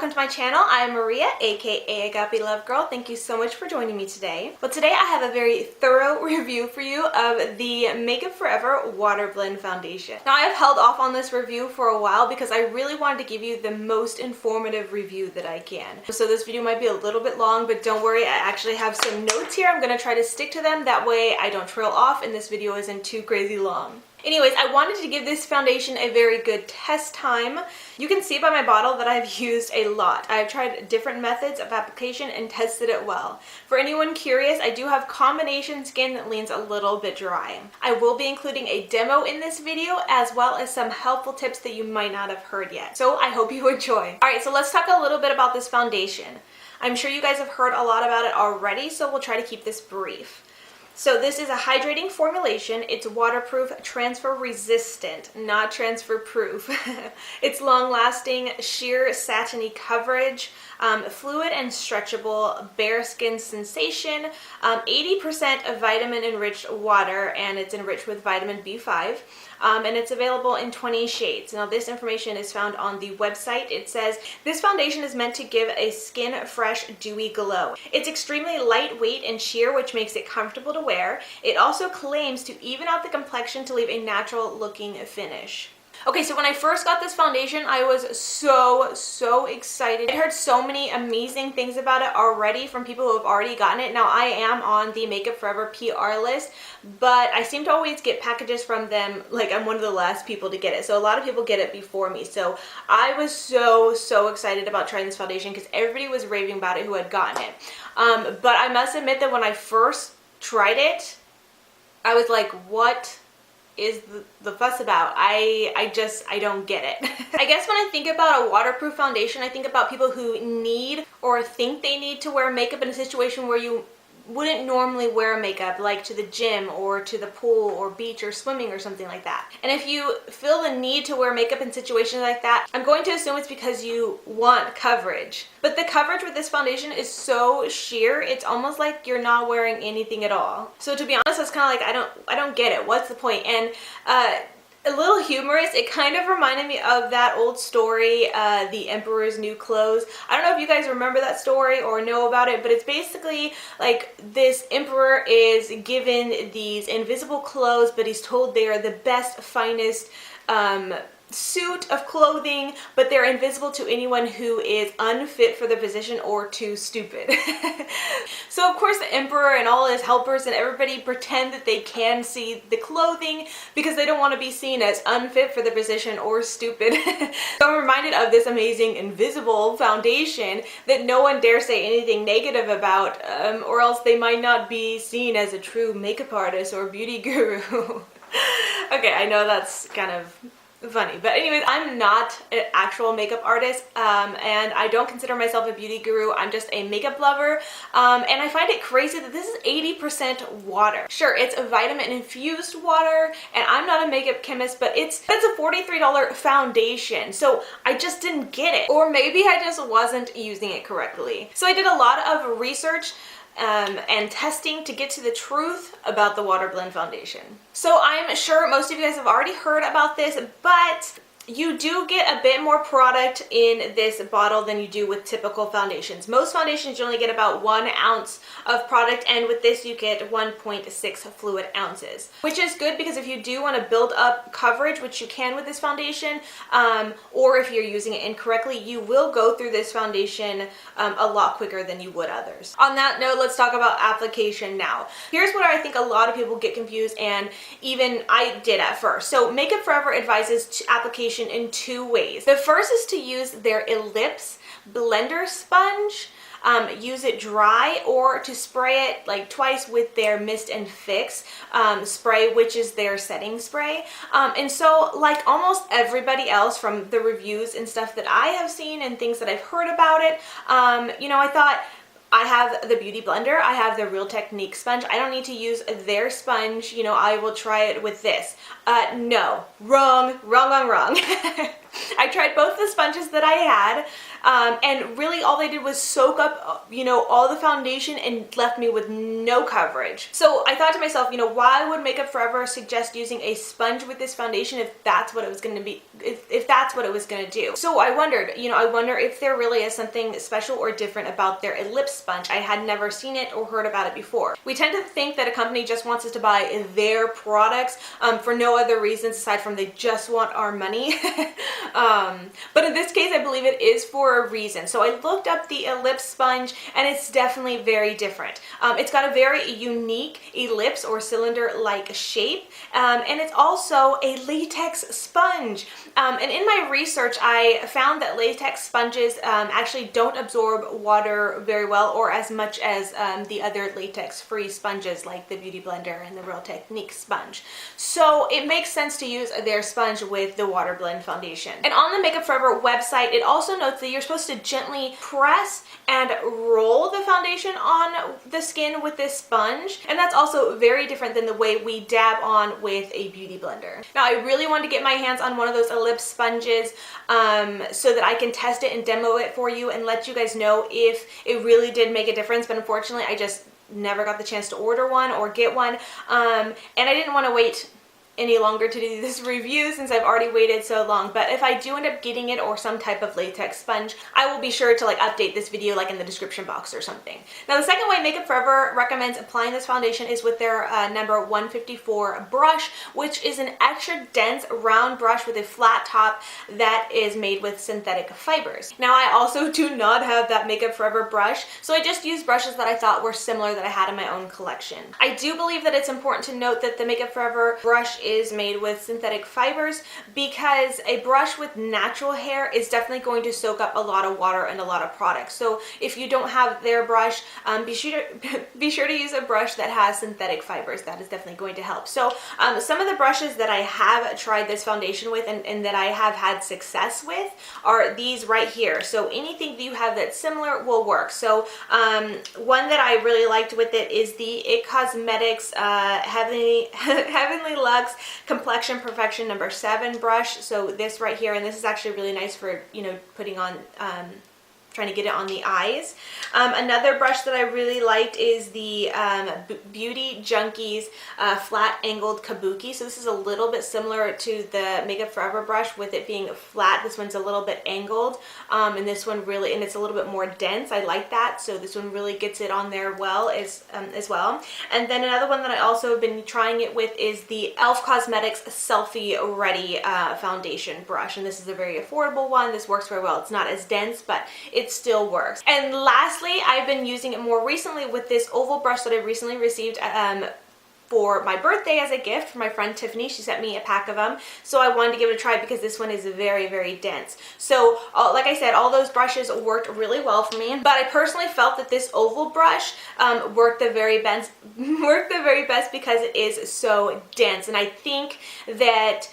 welcome to my channel. I'm Maria, aka agapelovegirl. Thank you so much for joining me today. Well, today I have a very thorough review for you of the Makeup Forever Water Blend Foundation. Now, I have held off on this review for a while because I really wanted to give you the most informative review that I can. So this video might be a little bit long, but don't worry, I actually have some notes here. I'm going to try to stick to them. That way I don't trail off and this video isn't too crazy long. Anyways, I wanted to give this foundation a very good test time. You can see by my bottle that I've used a lot. I've tried different methods of application and tested it well. For anyone curious, I do have combination skin that leans a little bit dry. I will be including a demo in this video as well as some helpful tips that you might not have heard yet. So I hope you enjoy. Alright, so let's talk a little bit about this foundation. I'm sure you guys have heard a lot about it already, so we'll try to keep this brief. So this is a hydrating formulation. It's waterproof, transfer resistant, not transfer proof. It's long lasting, sheer satiny coverage, fluid and stretchable, bare skin sensation, 80% of vitamin enriched water, and it's enriched with vitamin B5. And it's available in 20 shades. Now this information is found on the website. It says, this foundation is meant to give a skin fresh, dewy glow. It's extremely lightweight and sheer, which makes it comfortable to wear. It also claims to even out the complexion to leave a natural looking finish. Okay, so when I first got this foundation, I was so excited. I heard so many amazing things about it already from people who have already gotten it. Now, I am on the Makeup Forever PR list, but I seem to always get packages from them, like I'm one of the last people to get it. So a lot of people get it before me. So I was so excited about trying this foundation because everybody was raving about it who had gotten it. But I must admit that when I first tried it, I was like, what is the fuss about? I don't get it. I guess when I think about a waterproof foundation, I think about people who need or think they need to wear makeup in a situation where you wouldn't normally wear makeup, like to the gym or to the pool or beach or swimming or something like that. And if you feel the need to wear makeup in situations like that, I'm going to assume it's because you want coverage. But the coverage with this foundation is so sheer, it's almost like you're not wearing anything at all. So to be honest, it's kind of like, I don't get it. What's the point? And a little humorous, it kind of reminded me of that old story, The Emperor's New Clothes. I don't know if you guys remember that story or know about it, but it's basically like this emperor is given these invisible clothes, but he's told they are the best, finest suit of clothing, but they're invisible to anyone who is unfit for the position or too stupid. So of course the emperor and all his helpers and everybody pretend that they can see the clothing because they don't want to be seen as unfit for the position or stupid. So I'm reminded of this amazing invisible foundation that no one dare say anything negative about, or else they might not be seen as a true makeup artist or beauty guru. Okay, I know that's kind of funny, but anyways, I'm not an actual makeup artist, and I don't consider myself a beauty guru. I'm just a makeup lover, and I find it crazy that this is 80% water. Sure, it's a vitamin infused water, and I'm not a makeup chemist, but that's a $43 foundation, so I just didn't get it. Or maybe I just wasn't using it correctly. So I did a lot of research and testing to get to the truth about the Water Blend Foundation. So I'm sure most of you guys have already heard about this, but you do get a bit more product in this bottle than you do with typical foundations. Most foundations you only get about 1 ounce of product, and with this you get 1.6 fluid ounces, which is good because if you do want to build up coverage, which you can with this foundation, or if you're using it incorrectly, you will go through this foundation a lot quicker than you would others. On that note, let's talk about application now. Here's where I think a lot of people get confused, and even I did at first. So Makeup Forever advises application in 2 ways. The first is to use their Ellipse blender sponge. Use it dry, or to spray it like twice with their Mist and Fix spray, which is their setting spray. And so like almost everybody else from the reviews and stuff that I have seen and things that I've heard about it, you know, I thought, I have the Beauty Blender, I have the Real Technique sponge, I don't need to use their sponge, you know, I will try it with this. No, wrong. I tried both the sponges that I had, and really all they did was soak up, all the foundation and left me with no coverage. So I thought to myself, why would Makeup Forever suggest using a sponge with this foundation if that's what it was going to be, if that's what it was going to do? So I wondered, I wonder if there really is something special or different about their lip sponge. I had never seen it or heard about it before. We tend to think that a company just wants us to buy their products for no other reasons aside from they just want our money. But in this case, I believe it is for a reason. So I looked up the lip sponge, and it's definitely very different. It's got a very unique ellipse or cylinder-like shape, and it's also a latex sponge. And in my research, I found that latex sponges actually don't absorb water very well or as much as the other latex-free sponges like the Beauty Blender and the Real Technique sponge. So it makes sense to use their sponge with the Water Blend foundation. And on the Makeup Forever website, it also notes that you're supposed to gently press and roll the foundation on the skin with this sponge, and that's also very different than the way we dab on with a Beauty Blender. Now, I really wanted to get my hands on one of those ellipse sponges so that I can test it and demo it for you and let you guys know if it really did make a difference, but unfortunately I just never got the chance to order one or get one, and I didn't want to wait any longer to do this review since I've already waited so long. But if I do end up getting it or some type of latex sponge, I will be sure to update this video in the description box or something. Now, the second way Makeup Forever recommends applying this foundation is with their number 154 brush, which is an extra dense round brush with a flat top that is made with synthetic fibers. Now, I also do not have that Makeup Forever brush, so I just used brushes that I thought were similar that I had in my own collection. I do believe that it's important to note that the Makeup Forever brush is made with synthetic fibers because a brush with natural hair is definitely going to soak up a lot of water and a lot of product. So if you don't have their brush, be sure to use a brush that has synthetic fibers. That is definitely going to help. So some of the brushes that I have tried this foundation with and that I have had success with are these right here. So anything that you have that's similar will work. So one that I really liked with it is the IT Cosmetics Heavenly Luxe Complexion Perfection number 7 brush. So this right here, and this is actually really nice for putting on trying to get it on the eyes. Another brush that I really liked is the Beauty Junkies flat angled kabuki. So this is a little bit similar to the Makeup Forever brush with it being flat. This one's a little bit angled, and this one really, and it's a little bit more dense. I like that. So this one really gets it on there well as well. And then another one that I also have been trying it with is the e.l.f. Cosmetics Selfie Ready foundation brush, and this is a very affordable one. This works very well. It's not as dense, but it still works. And lastly, I've been using it more recently with this oval brush that I recently received for my birthday as a gift from my friend Tiffany. She sent me a pack of them, so I wanted to give it a try because this one is very, very dense. So like I said, all those brushes worked really well for me, but I personally felt that this oval brush worked the very best because it is so dense. And I think that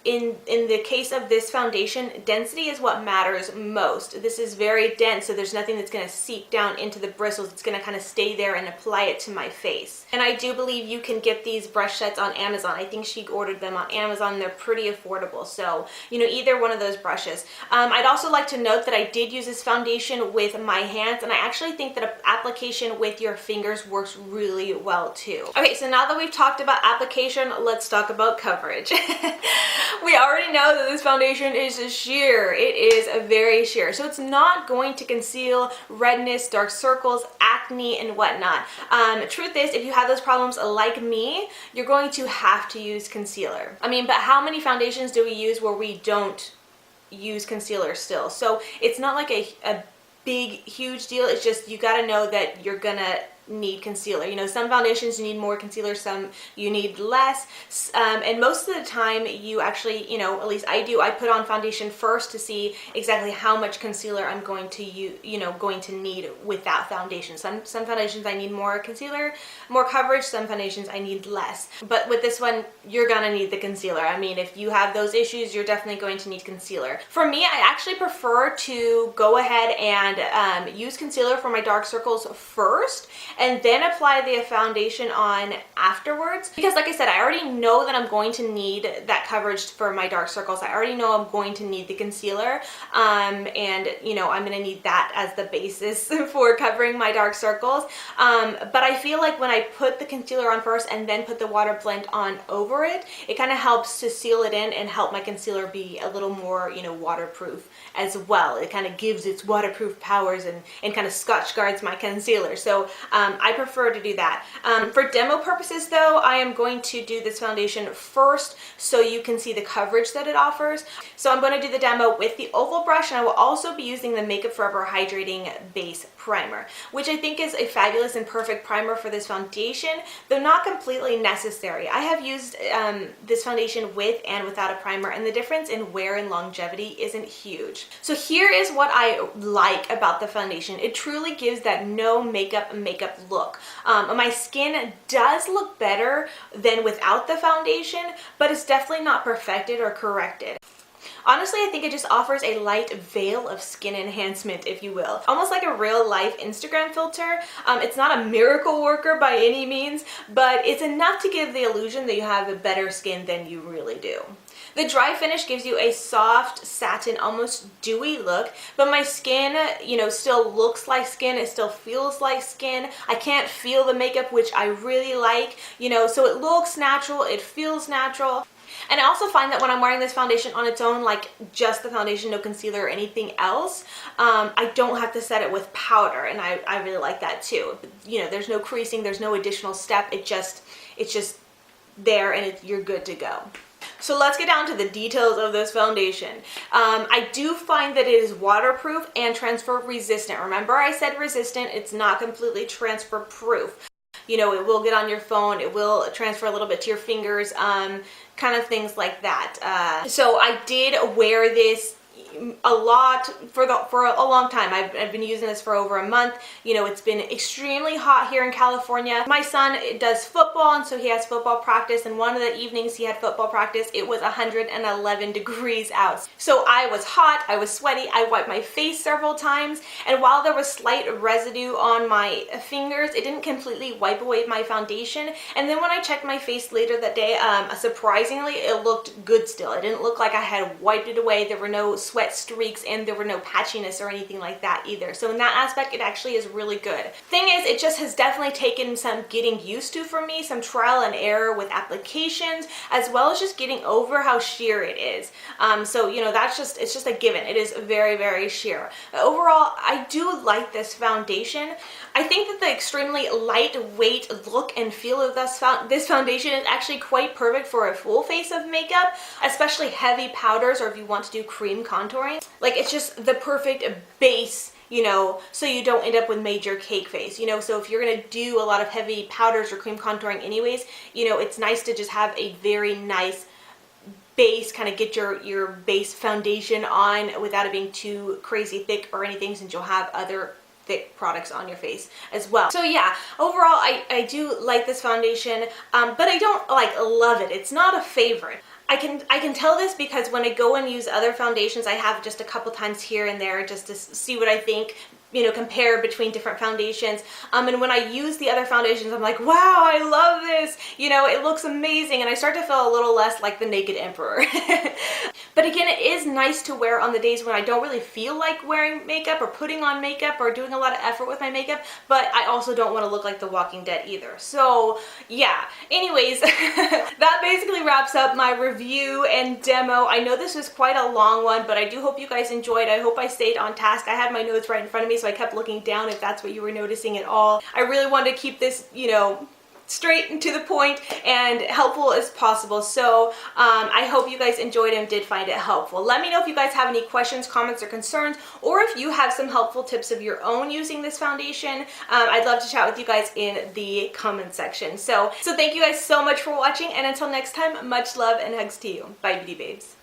in the case of this foundation, density is what matters most. This is very dense, so there's nothing that's going to seep down into the bristles. It's going to kind of stay there and apply it to my face. And I do believe you can get these brush sets on Amazon. I think she ordered them on Amazon, and they're pretty affordable. So, either one of those brushes. I'd also like to note that I did use this foundation with my hands, and I actually think that an application with your fingers works really well too. Okay, so now that we've talked about application, let's talk about coverage. We already know that this foundation is sheer. It is very sheer. So it's not going to conceal redness, dark circles, acne, and whatnot. Truth is, if you have those problems like me, you're going to have to use concealer. But how many foundations do we use where we don't use concealer still? So it's not like a big, huge deal. It's just you gotta know that you're gonna need concealer. Some foundations you need more concealer, some you need less, and most of the time you actually, at least I do, I put on foundation first to see exactly how much concealer I'm going to use, going to need with that foundation. Some foundations I need more concealer, more coverage, some foundations I need less. But with this one, you're gonna need the concealer. If you have those issues, you're definitely going to need concealer. For me, I actually prefer to go ahead and use concealer for my dark circles first, and then apply the foundation on afterwards, because like I said, I already know that I'm going to need that coverage for my dark circles. I already know I'm going to need the concealer, and you know, I'm going to need that as the basis for covering my dark circles. But I feel like when I put the concealer on first and then put the water blend on over it, it kind of helps to seal it in and help my concealer be a little more, you know, waterproof as well. It kind of gives its waterproof powers and kind of scotch guards my concealer. So I prefer to do that. For demo purposes though, I am going to do this foundation first so you can see the coverage that it offers. So I'm going to do the demo with the oval brush, and I will also be using the Makeup Forever Hydrating Base Primer, which I think is a fabulous and perfect primer for this foundation, though not completely necessary. I have used this foundation with and without a primer, and the difference in wear and longevity isn't huge. So here is what I like about the foundation. It truly gives that no makeup look. My skin does look better than without the foundation, but it's definitely not perfected or corrected. Honestly, I think it just offers a light veil of skin enhancement, if you will. Almost like a real life Instagram filter. It's not a miracle worker by any means, but it's enough to give the illusion that you have a better skin than you really do. The dry finish gives you a soft satin, almost dewy look, but my skin, you know, still looks like skin. It still feels like skin. I can't feel the makeup, which I really like, you know, so it looks natural, it feels natural. And I also find that when I'm wearing this foundation on its own, like just the foundation, no concealer or anything else, I don't have to set it with powder, and I really like that too. You know, there's no creasing, there's no additional step, it's just there, and you're good to go. So let's get down to the details of this foundation. I do find that it is waterproof and transfer resistant. Remember I said resistant, it's not completely transfer proof. You know, it will get on your phone, it will transfer a little bit to your fingers, kind of things like that. So I did wear this a lot for a long time. I've been using this for over a month. You know, it's been extremely hot here in California. My son does football, and so he has football practice, and one of the evenings he had football practice, it was 111 degrees out. So I was hot, I was sweaty, I wiped my face several times, and while there was slight residue on my fingers, it didn't completely wipe away my foundation. And then when I checked my face later that day, surprisingly, it looked good still. It didn't look like I had wiped it away. There were no sweat streaks, and there were no patchiness or anything like that either. So in that aspect, it actually is really good. Thing is, it just has definitely taken some getting used to for me, some trial and error with applications, as well as just getting over how sheer it is. So, you know, it's just a given. It is very, very sheer. Overall, I do like this foundation. I think that the extremely lightweight look and feel of this foundation is actually quite perfect for a full face of makeup, especially heavy powders, or if you want to do cream contouring. Like, it's just the perfect base, you know, so you don't end up with major cake face, you know. So if you're going to do a lot of heavy powders or cream contouring anyways, you know, it's nice to just have a very nice base, kind of get your base foundation on without it being too crazy thick or anything, since you'll have other thick products on your face as well. So yeah, overall I do like this foundation, but I don't like love it. It's not a favorite. I can tell this because when I go and use other foundations, I have just a couple times here and there just to see what I think, you know, compare between different foundations. And when I use the other foundations, I'm like, wow, I love this. You know, it looks amazing. And I start to feel a little less like the Naked Emperor. But again, it is nice to wear on the days when I don't really feel like wearing makeup or putting on makeup or doing a lot of effort with my makeup, but I also don't want to look like The Walking Dead either. So yeah, anyways, that basically wraps up my review and demo. I know this was quite a long one, but I do hope you guys enjoyed. I hope I stayed on task. I had my notes right in front of me, so I kept looking down if that's what you were noticing at all. I really wanted to keep this, you know, straight and to the point and helpful as possible. So I hope you guys enjoyed and did find it helpful. Let me know if you guys have any questions, comments, or concerns, or if you have some helpful tips of your own using this foundation. I'd love to chat with you guys in the comment section. So thank you guys so much for watching, and until next time, much love and hugs to you. Bye, beauty babes.